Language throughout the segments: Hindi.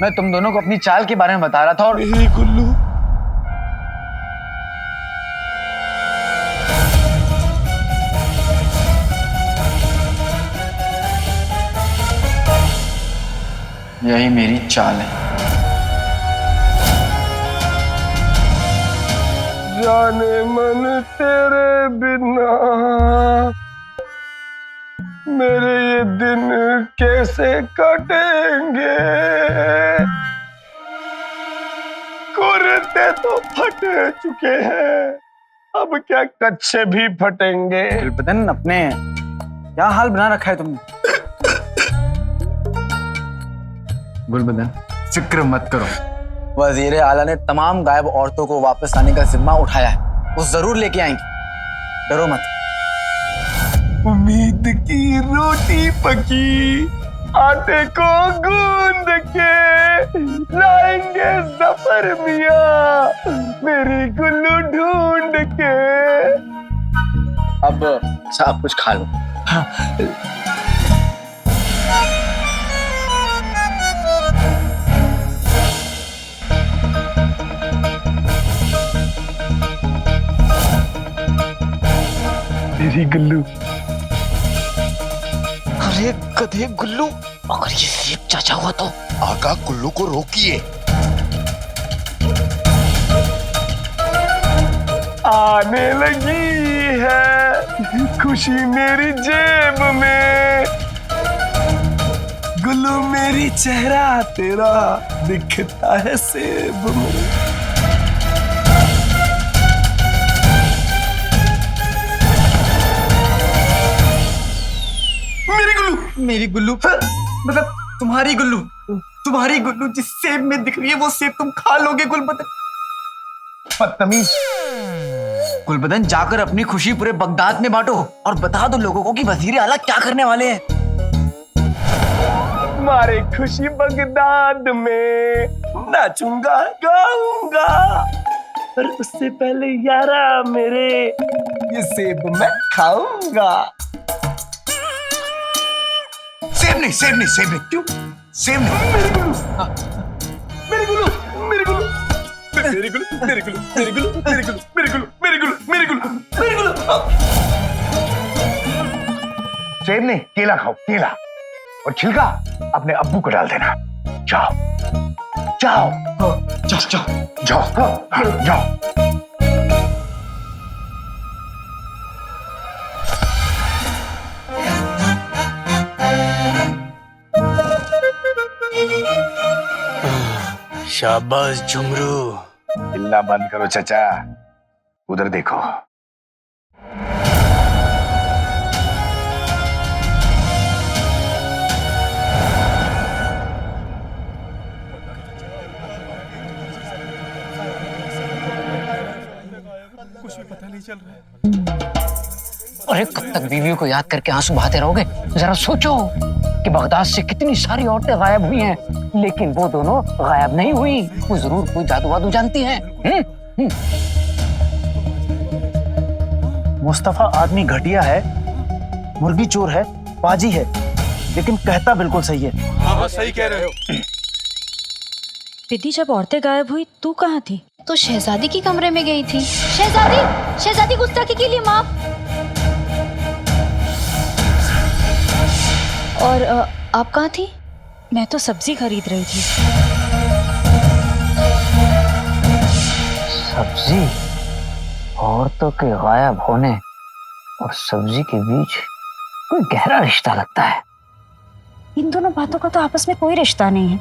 मैं तुम दोनों को अपनी चाल के बारे में बता रहा था और मेरे गुल्लू, यही मेरी चाल है। जाने मन तेरे बिना मेरे ये दिन कैसे कटेंगे। कुर्ते तो फट चुके हैं, अब क्या कच्छे भी फटेंगे। गुलबदन, अपने क्या हाल बना रखा है तुमने। गुलबदन, फिक्र मत करो, वजीर आला ने तमाम गायब औरतों को वापस लाने का जिम्मा उठाया है। वो जरूर लेके आएंगे, डरो मत। उम्मीद की रोटी पकी, आटे को गूंद के लाएंगे जफर मियां मेरी गुल्लू ढूंढ के। अब सब कुछ खा लो। मेरी गुल्लू। अरे गधे गुल्लू, अगर ये सेब चाचा हुआ तो। आका, गुल्लू को रोकिए। आने लगी है खुशी मेरी जेब में, गुल्लू मेरी चेहरा तेरा दिखता है सेब में। मेरी गुल्लू मतलब तुम्हारी गुल्लू, तुम्हारी गुल्लू जिस सेब में दिख रही है वो सेब तुम खा लोगे गुलबदन। बदतमीज। गुलबदन, जाकर अपनी खुशी पूरे बगदाद में बांटो और बता दो लोगों को कि वजीर आला क्या करने वाले हैं। मारे खुशी बगदाद में नाचूंगा गाऊंगा, पर उससे पहले यारा मेरे ये सेब मैं खाऊंगा। सेब नहीं, सेब नहीं, सेब नहीं। क्यों सेब नहीं? मेरी गुल्लू, मेरी गुल्लू, मेरी गुल्लू, मेरी गुल्लू, मेरी गुल्लू, मेरी गुल्लू, मेरी गुल्लू, मेरी गुल्लू, मेरी गुल्लू, मेरी गुल्लू, मेरी गुल्लू। सेब नहीं, केला खाओ, केला, और छिलका अपने अब्बू को डाल देना। जाओ जाओ जाओ जाओ जाओ जाओ। शाबाश झुमरू। हिलना बंद करो चाचा, उधर देखो। कुछ भी पता नहीं चल रहा है। अरे कब तक बीवियों को याद करके आंसू बहाते रहोगे? जरा सोचो कि बगदाद से कितनी सारी औरतें गायब हुई हैं, लेकिन वो दोनों गायब नहीं हुई। वो जरूर कोई जादू वादू जानती हैं। मुस्तफा आदमी घटिया है, मुर्गी चोर है, बाजी है, लेकिन कहता बिल्कुल सही है। हाँ, सही कह रहे हो। विधि, जब औरतें गायब हुई तू कहाँ थी? तो शहजादी के कमरे में गई थी। शहजादी, शहजादी गुस्ताखी के लिए माफ। और आप कहाँ थी? मैं तो सब्जी खरीद रही थी। सब्जी? औरतों के गायब होने और सब्जी के बीच कोई गहरा रिश्ता लगता है। इन दोनों बातों का तो आपस में कोई रिश्ता नहीं है।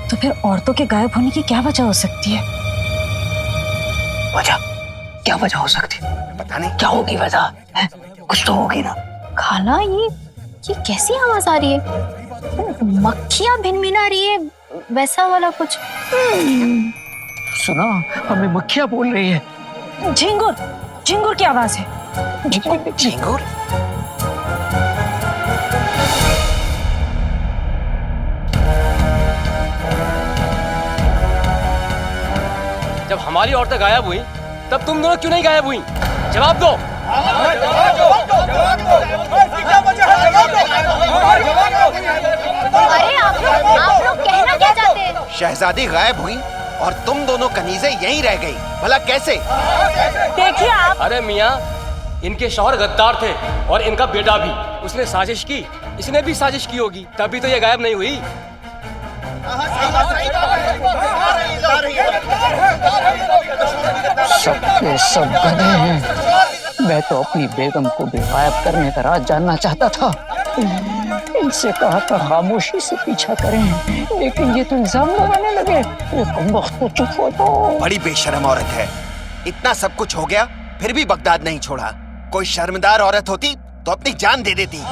तो फिर औरतों के गायब होने की क्या वजह हो सकती है? वजह? क्या वजह हो सकती है? पता नहीं क्या होगी वजह, कुछ तो होगी ना। खाला, ये कैसी आवाज आ रही है? मक्खियां भिनभिना रही है, वैसा वाला कुछ। सुना, हमें मक्खियां बोल रही है। झिंगुर, झिंगुर की आवाज है। झिंगुर? जब हमारी औरतें गायब हुई तब तुम दोनों क्यों नहीं गायब हुई? जवाब दो। अरे आप लोग कहना क्या चाहते हैं? शहजादी गायब हुई और तुम दोनों कनीज़ें यहीं रह गई। भला कैसे? देखिए आप, अरे मियाँ, इनके शौहर गद्दार थे और इनका बेटा भी। उसने साजिश की, इसने भी साजिश की होगी, तभी तो ये गायब नहीं हुई। सबके सब गधे हैं। मैं तो अपनी बेगम को भी गायब करने का राज जानना चाहता था। इनसे कहा था खामोशी से पीछा करें, लेकिन ये तो इल्जाम लगाने लगे। ये कमबख्त तो चुप हो तो। बड़ी बेशर्म औरत है। इतना सब कुछ हो गया फिर भी बगदाद नहीं छोड़ा। कोई शर्मदार औरत होती तो अपनी जान दे देती।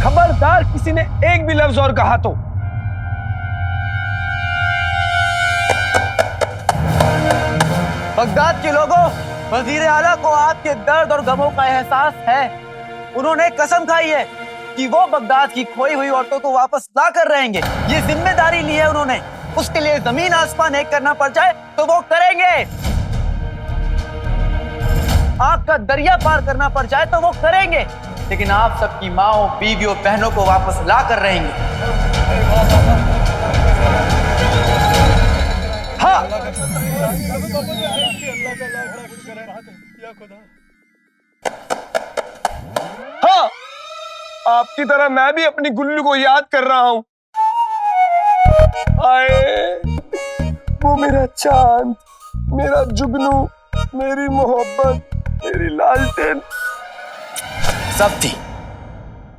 खबरदार किसी ने एक भी लफ्ज और कहा तो। बगदाद के लोगों, वजीर आला को आपके दर्द और गमों का एहसास है। उन्होंने कसम खाई है कि वो बगदाद की खोई हुई औरतों को वापस ला कर रहेंगे। ये जिम्मेदारी ली है उन्होंने। उसके लिए जमीन आसमान एक करना पड़ जाए तो वो करेंगे। आग का दरिया पार करना पड़ जाए तो वो करेंगे। लेकिन आप सबकी माओ, बीवियों, बहनों को वापस ला कर रहेंगे। हाँ, हाँ, आपकी तरह मैं भी अपनी गुल्लू को याद कर रहा हूँ। आए, वो मेरा चांद, मेरा जुगनू, मेरी मोहब्बत, मेरी लालटेन। सब थी,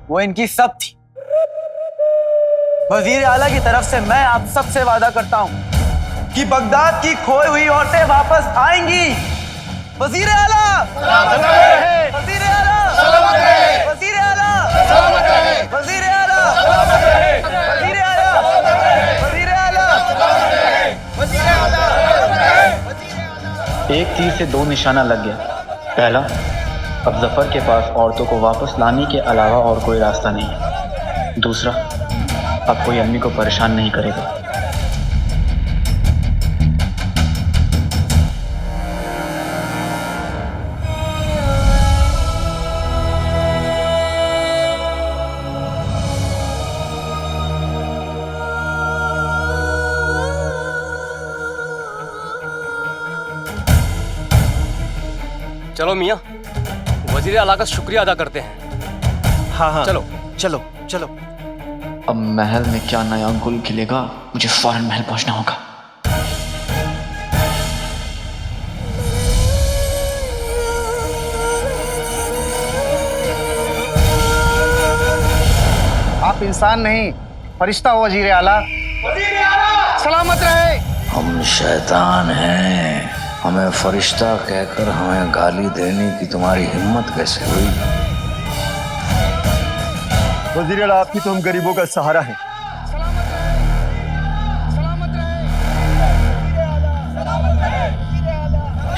वो इनकी सब थी। वजीर आला की तरफ से मैं आप सबसे वादा करता हूं कि बगदाद की खोई हुई औरतें वापस आएंगी। वजीर आला, वजीर आला, वजीर आला, वजीर आला, वजीर आला, वजीर आला, वजीर आला। एक तीर से दो निशाना लग गया। पहला, अब जफर के पास औरतों को वापस लाने के अलावा और कोई रास्ता नहीं है। दूसरा, अब कोई अम्मी को परेशान नहीं करेगा। चलो मियाँ, वजीर आला का शुक्रिया अदा करते हैं। हाँ हाँ, चलो चलो चलो। अब महल में क्या नया गुल खिलेगा, मुझे फौरन महल पहुंचना होगा। आप इंसान नहीं, फरिश्ता हो वजीर आला। सलामत रहे। हम शैतान हैं, हमें फरिश्ता कहकर हमें गाली देने की तुम्हारी हिम्मत कैसे हुई? वजीर आला, आपकी तो हम गरीबों का सहारा है।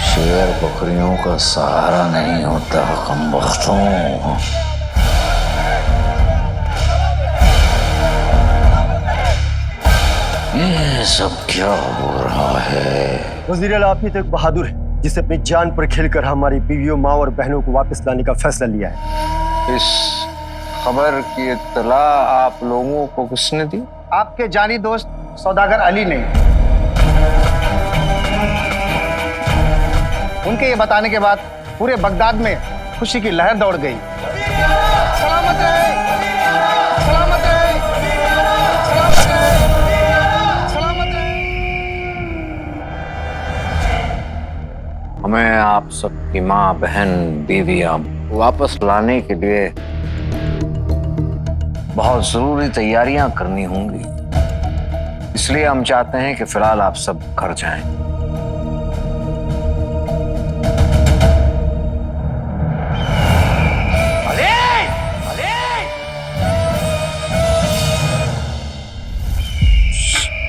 शेर बकरियों का सहारा नहीं होता, कमबख्तों। ये सब क्या हो रहा है? वजीर आला, आप ही तो एक बहादुर है जिसने अपनी जान पर खेलकर हमारी बीवियों, माँ और बहनों को वापस लाने का फैसला लिया है। इस खबर की इत्तला आप लोगों को किसने दी? आपके जानी दोस्त सौदागर अली ने। उनके ये बताने के बाद पूरे बगदाद में खुशी की लहर दौड़ गई। सलामत रहे, सलामत रहे, सलामत रहे, सलामत रहे। हमें आप सबकी माँ, बहन, बीवियां वापस लाने के लिए बहुत जरूरी तैयारियां करनी होंगी। इसलिए हम चाहते हैं कि फिलहाल आप सब घर जाएं।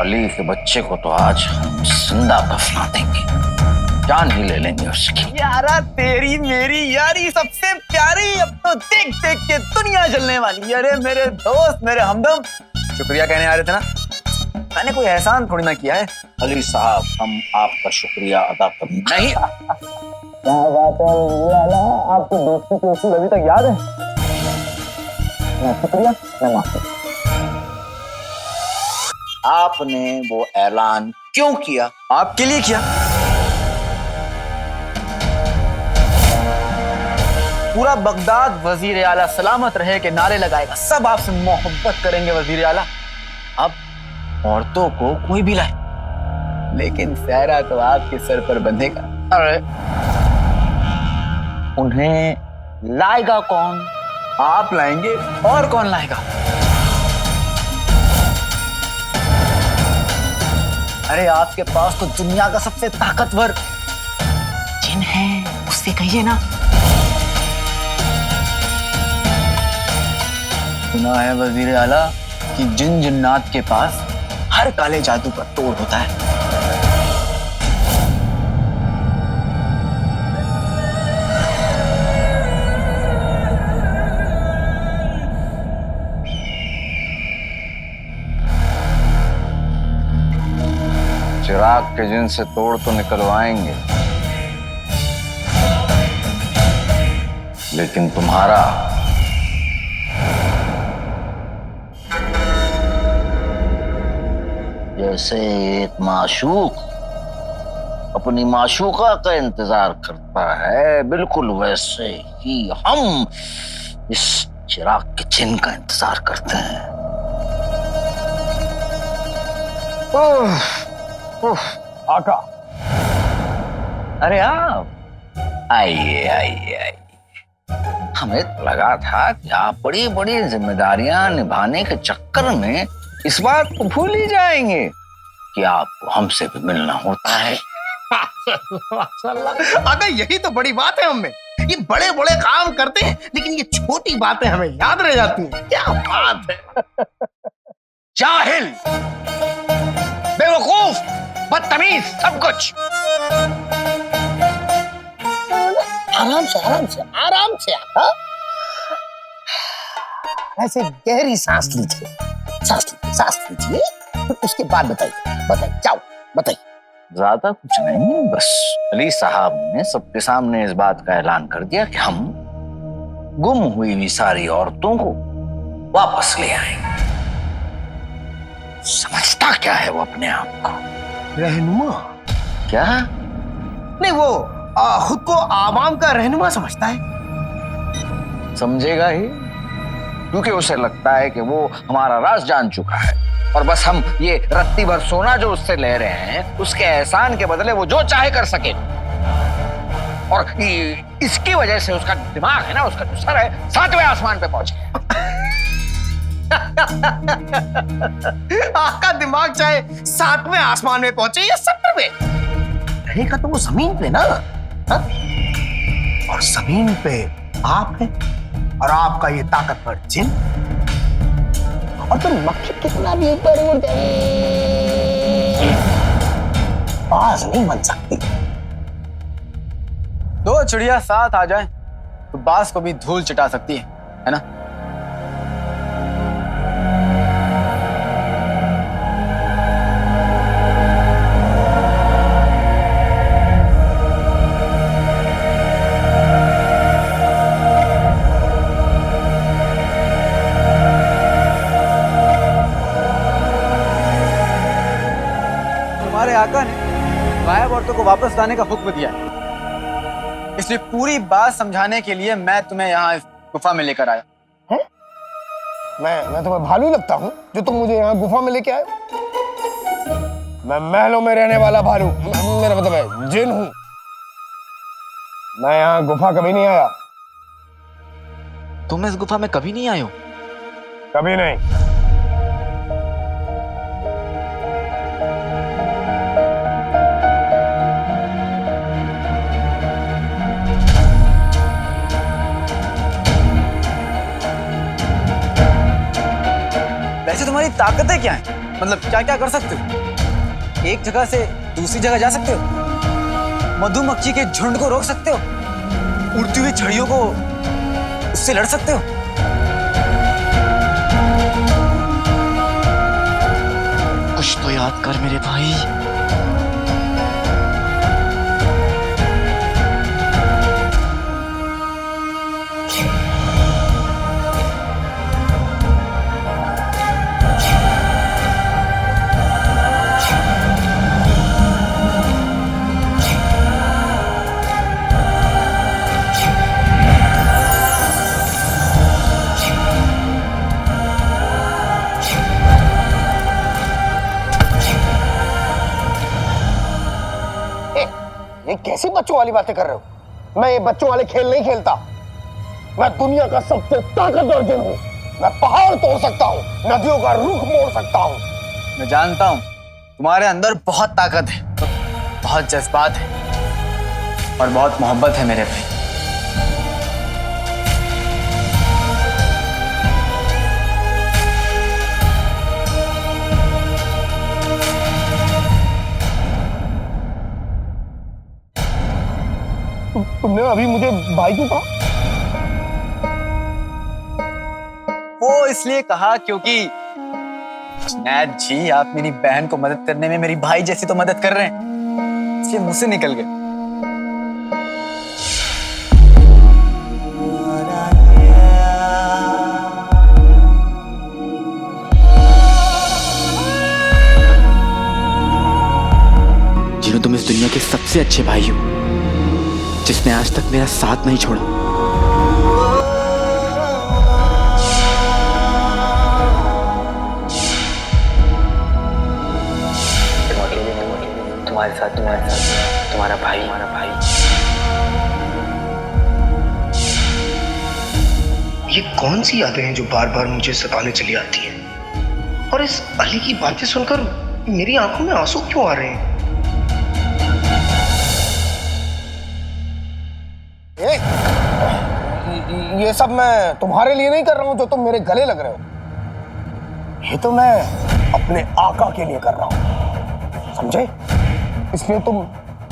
अली के बच्चे को तो आज हम जिंदा दफना देंगे, जान ही ले लेंगे उसकी। यारा, तेरी मेरी यारी सबसे प्यारी। अब तो देख देख के दुनिया जलने वाली। अरे मेरे दोस्त, मेरे हमदम, शुक्रिया कहने आ रहे थे ना। मैंने कोई एहसान थोड़ी ना किया है। अली साहब, हम आपका शुक्रिया अदा कर नहीं। क्या बात है वजीर आला, आपको दोस्ती के उसूल अभी तक याद है? शुक्रिया, मैं माफी। आपने वो ऐलान क्यों किया? आपके लिए किया। पूरा बगदाद वजीर आला सलामत रहे के नारे लगाएगा, सब आपसे मोहब्बत करेंगे वजीर आला। अब औरतों को कोई भी लाए, लेकिन सहरा तो आपके सर पर बंधेगा। अरे उन्हें लाएगा कौन? आप लाएंगे, और कौन लाएगा? अरे आपके पास तो दुनिया का सबसे ताकतवर जिन है, उससे कहिए ना। सुना है वजीर आला कि जिन जिन्नात के पास हर काले जादू का तोड़ होता है। चिराग के जिन से तोड़ तो निकलवाएंगे, लेकिन तुम्हारा जैसे एक माशूक अपनी माशूका का इंतजार करता है, बिल्कुल वैसे ही हम इस चिराग के जिन का इंतजार करते हैं। आका, अरे आप आइए आइए आइए। हमें तो लगा था कि आप बड़ी बड़ी जिम्मेदारियां निभाने के चक्कर में इस बात को भूल ही जाएंगे कि आपको हमसे भी मिलना होता है। आका, यही तो बड़ी बात है हमें। ये बड़े बड़े काम करते हैं, लेकिन ये छोटी बातें हमें याद रह जाती हैं। क्या बात है। जाहिल, बेवकूफ, बदतमीज, सब कुछ। आराम से आराम से आराम से। हाँ? ऐसे गहरी सांस लीजिए, सांस लीजिए, फिर उसके बाद बताइए, जाओ बताइए। ज्यादा कुछ नहीं, बस अली साहब ने सबके सामने इस बात का ऐलान कर दिया कि हम गुम हुई हुई सारी औरतों को वापस ले आएंगे। समझता क्या है वो अपने आप को? रहनुमा? क्या? नहीं, वो खुद को आवाम का रहनुमा समझता है। समझेगा ही, क्योंकि उसे लगता है कि वो हमारा राज जान चुका है और बस हम ये रत्ती भर सोना जो उससे ले रहे हैं, उसके एहसान के बदले वो जो चाहे कर सके। और इसकी वजह से उसका दिमाग है ना, उसका जो सर है, 7वें आसमान पे पहुंच गया। आपका दिमाग चाहे 7वें आसमान में पहुंचे या 70वें, रहेगा तो वो जमीन पे ना। हा? और जमीन पे आप है, और आपका ये ताकतवर जिन, और तो मक्खी कितना भी ऊपर उड़ जाए, बाज नहीं बन सकती। दो चिड़िया साथ आ जाएं तो बाज को भी धूल चटा सकती है ना? तुम्हारे आका ने गायब औरतों को वापस लाने का हुक्म दिया है, इसलिए पूरी बात समझाने के लिए मैं तुम्हें यहाँ इस गुफा में लेकर आया। है? मैं तुम्हें भालू लगता हूँ जो तुम मुझे यहाँ गुफा में लेके आए? मैं महलों में रहने वाला भालू, मेरा मतलब है जिन हूँ। मैं यहाँ गुफा कभी नहीं आया। तुम इस गुफा में कभी नहीं आए हो? कभी नहीं। वैसे तुम्हारी ताकतें क्या हैं? मतलब क्या क्या कर सकते हो? एक जगह से दूसरी जगह जा सकते हो, मधुमक्खी के झुंड को रोक सकते हो, उड़ती हुई छड़ियों को उससे लड़ सकते हो। कुछ तो को याद कर मेरे भाई। ये कैसी बच्चों वाली बातें कर रहे हो? मैं ये बच्चों वाले खेल नहीं खेलता। मैं दुनिया का सबसे ताकतवर जिन हूँ। मैं पहाड़ तोड़ सकता हूँ, नदियों का रुख मोड़ सकता हूँ। मैं जानता हूँ तुम्हारे अंदर बहुत ताकत है, बहुत जज्बात है और बहुत मोहब्बत है मेरे भाई। तुमने अभी मुझे भाई क्यों कहा? वो इसलिए कहा क्योंकि जुनैद जी, आप मेरी बहन को मदद करने में मेरी भाई जैसी तो मदद कर रहे हैं, इसलिए मुंह से निकल गए। जिन्हों तुम इस दुनिया के सबसे अच्छे भाई हो, जिसने आज तक मेरा साथ नहीं छोड़ा। तुम्हारे साथ तुम्हारा भाई। ये कौन सी यादें हैं जो बार बार मुझे सताने चली आती हैं? और इस अली की बातें सुनकर मेरी आंखों में आंसू क्यों आ रहे हैं? ये सब मैं तुम्हारे लिए नहीं कर रहा हूं जो तुम मेरे गले लग रहे हो। ये तो मैं अपने आका के लिए कर रहा हूं, समझे? इसलिए तुम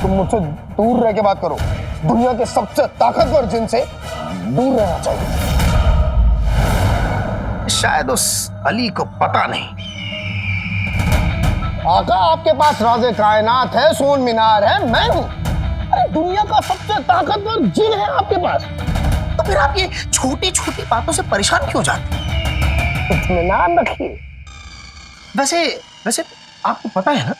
मुझसे दूर रह के बात करो। दुनिया के सबसे ताकतवर जिन से दूर रहना चाहिए। शायद उस अली को पता नहीं। आका, आपके पास राज़े कायनात है, सोन मीनार है, मैं हूं। अरे दुनिया का सबसे ताकतवर जिन है आपके पास, तो फिर आप ये छोटी छोटी बातों से परेशान क्यों जाते? इत्मीनान रखिए। वैसे आपको पता है ना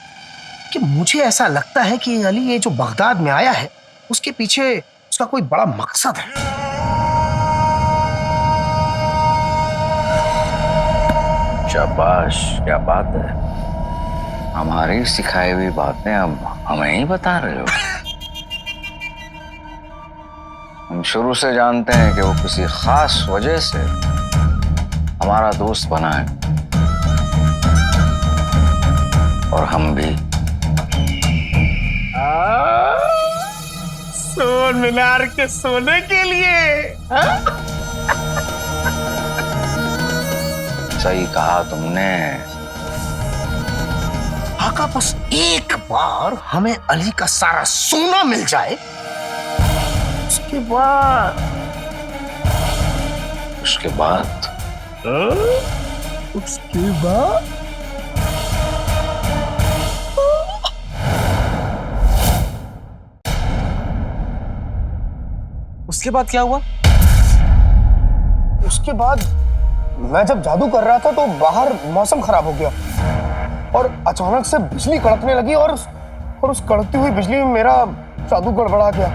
कि मुझे ऐसा लगता है कि अली ये जो बगदाद में आया है, उसके पीछे उसका कोई बड़ा मकसद है। शाबाश, क्या बात है। हमारी सिखाई हुई बातें अब हमें ही बता रहे हो। हम शुरू से जानते हैं कि वो किसी खास वजह से हमारा दोस्त बना है, और हम भी। सोन मीनार के सोने के लिए। सही कहा तुमने। आका, बस एक बार हमें अली का सारा सोना मिल जाए, उसके बाद उसके बाद उसके बाद क्या हुआ? उसके बाद मैं जब जादू कर रहा था तो बाहर मौसम खराब हो गया और अचानक से बिजली कड़कने लगी और उस कड़कती हुई बिजली में मेरा जादू गड़बड़ा गया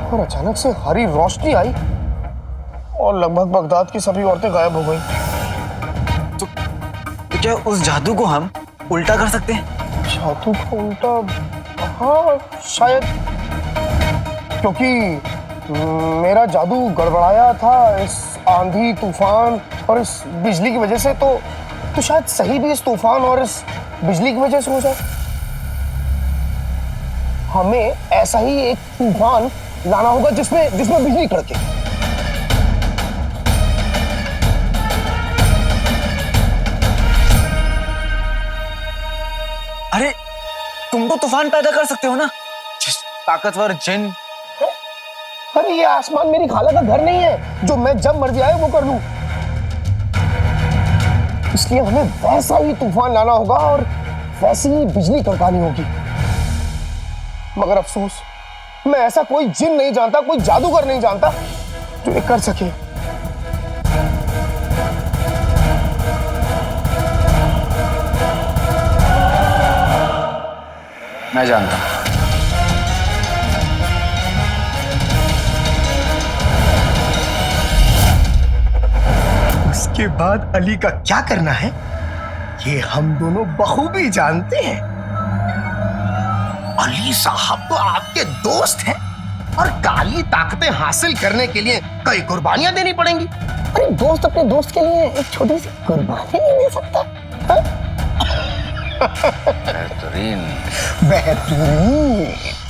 और अचानक से हरी रोशनी आई और लगभग बगदाद की सभी औरतें गायब हो गई। तो क्या उस जादू को हम उल्टा कर सकते हैं? जादू को उल्टा? हाँ शायद, क्योंकि मेरा जादू गड़बड़ाया था इस आंधी तूफान और इस बिजली की वजह से, तो शायद सही भी इस तूफान और इस बिजली की वजह से हो जाए। हमें ऐसा ही एक तूफान लाना होगा जिसमें बिजली कड़के। अरे तुम तो तूफान पैदा कर सकते हो ना, ताकतवर जिन। अरे ये आसमान मेरी खाला का घर नहीं है जो मैं जब मर्जी आए वो कर लूं। इसलिए हमें वैसा ही तूफान लाना होगा और वैसी ही बिजली कड़कानी होगी। मगर अफसोस, मैं ऐसा कोई जिन नहीं जानता, कोई जादूगर नहीं जानता जो ये कर सके। मैं जानता हूं। उसके बाद अली का क्या करना है ये हम दोनों बखूबी जानते हैं। अली साहब तो आपके दोस्त हैं और काली ताकतें हासिल करने के लिए कई कुर्बानियां देनी पड़ेंगी। अरे दोस्त अपने दोस्त के लिए एक छोटी सी कुर्बानी नहीं दे सकता? बेहतरीन। बेहतरीन।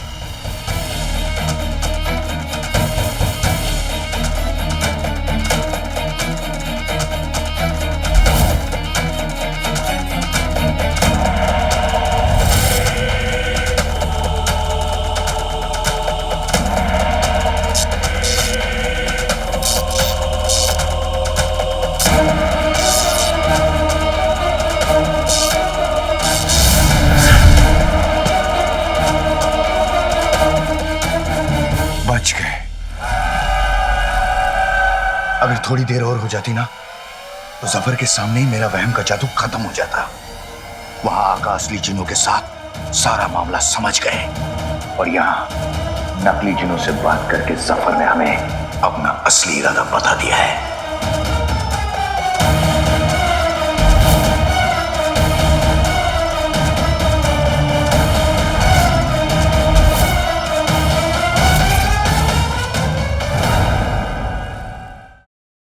बच गए। अगर थोड़ी देर और हो जाती ना तो जफर के सामने ही मेरा वहम का जादू खत्म हो जाता। वहां आका असली जिनों के साथ सारा मामला समझ गए और यहाँ नकली जिनों से बात करके जफर ने हमें अपना असली इरादा बता दिया है।